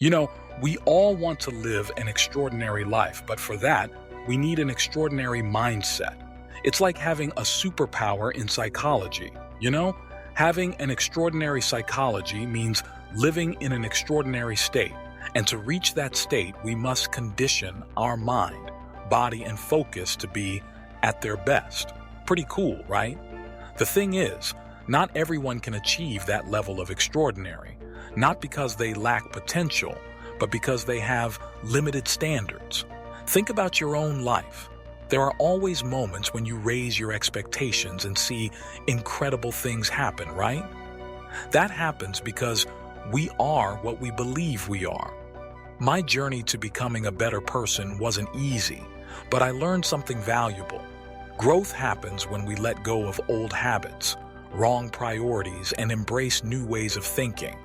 You know, we all want to live an extraordinary life, but for that, we need an extraordinary mindset. It's like having a superpower in psychology. Having an extraordinary psychology means living in an extraordinary state. And to reach that state, we must condition our mind, body, and focus to be at their best. Pretty cool, right? The thing is, not everyone can achieve that level of extraordinary, not because they lack potential, but because they have limited standards. Think about your own life. There are always moments when you raise your expectations and see incredible things happen, right? That happens because we are what we believe we are. My journey to becoming a better person wasn't easy, but I learned something valuable. Growth happens when we let go of old habits, wrong priorities, and embrace new ways of thinking.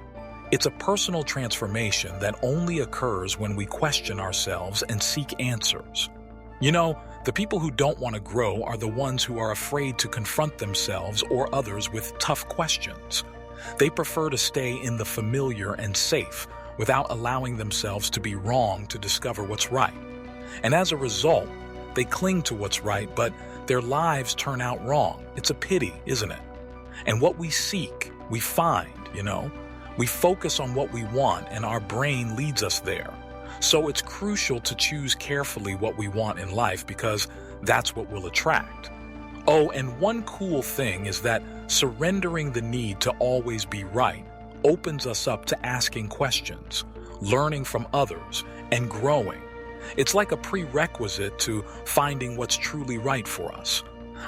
It's a personal transformation that only occurs when we question ourselves and seek answers. The people who don't want to grow are the ones who are afraid to confront themselves or others with tough questions. They prefer to stay in the familiar and safe without allowing themselves to be wrong to discover what's right. And as a result, they cling to what's right, but their lives turn out wrong. It's a pity, isn't it? And what we seek, we find, We focus on what we want and our brain leads us there. So it's crucial to choose carefully what we want in life because that's what we'll attract. Oh, and one cool thing is that surrendering the need to always be right opens us up to asking questions, learning from others, and growing. It's like a prerequisite to finding what's truly right for us.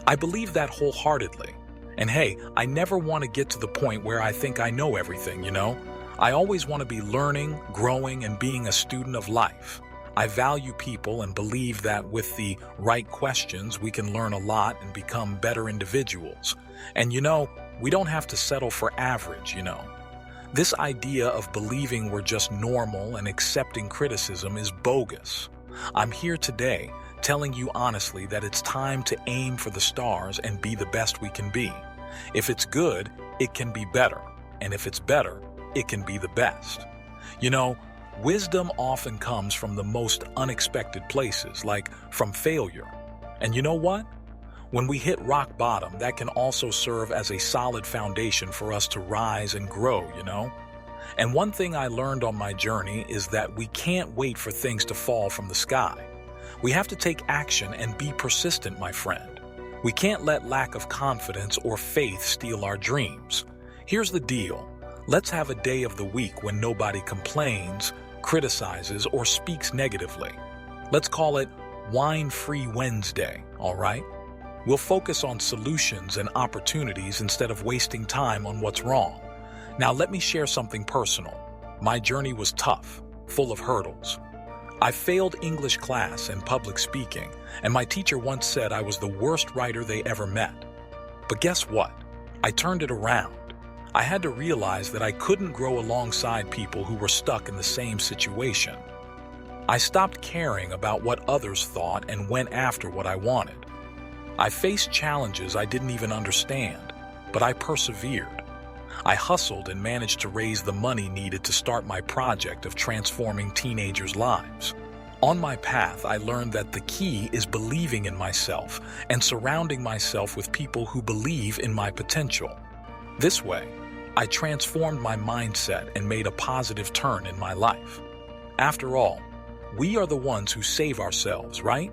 I believe that wholeheartedly. And hey, I never want to get to the point where I think I know everything, I always want to be learning, growing, and being a student of life. I value people and believe that with the right questions, we can learn a lot and become better individuals. And we don't have to settle for average, This idea of believing we're just normal and accepting criticism is bogus. I'm here today telling you honestly that it's time to aim for the stars and be the best we can be. If it's good, it can be better. And if it's better, it can be the best. Wisdom often comes from the most unexpected places, like from failure. And you know what? When we hit rock bottom, that can also serve as a solid foundation for us to rise and grow, And one thing I learned on my journey is that we can't wait for things to fall from the sky. We have to take action and be persistent, my friend. We can't let lack of confidence or faith steal our dreams. Here's the deal. Let's have a day of the week when nobody complains, criticizes, or speaks negatively. Let's call it Wine-Free Wednesday, all right? We'll focus on solutions and opportunities instead of wasting time on what's wrong. Now, let me share something personal. My journey was tough, full of hurdles. I failed English class and public speaking, and my teacher once said I was the worst writer they ever met. But guess what? I turned it around. I had to realize that I couldn't grow alongside people who were stuck in the same situation. I stopped caring about what others thought and went after what I wanted. I faced challenges I didn't even understand, but I persevered. I hustled and managed to raise the money needed to start my project of transforming teenagers' lives. On my path, I learned that the key is believing in myself and surrounding myself with people who believe in my potential. This way, I transformed my mindset and made a positive turn in my life. After all, we are the ones who save ourselves, right?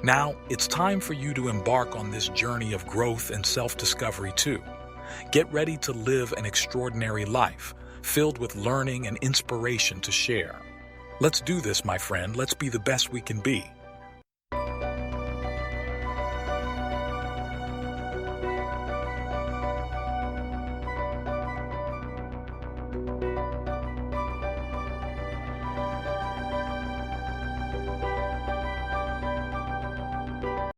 Now, it's time for you to embark on this journey of growth and self-discovery too. Get ready to live an extraordinary life, filled with learning and inspiration to share. Let's do this, my friend. Let's be the best we can be.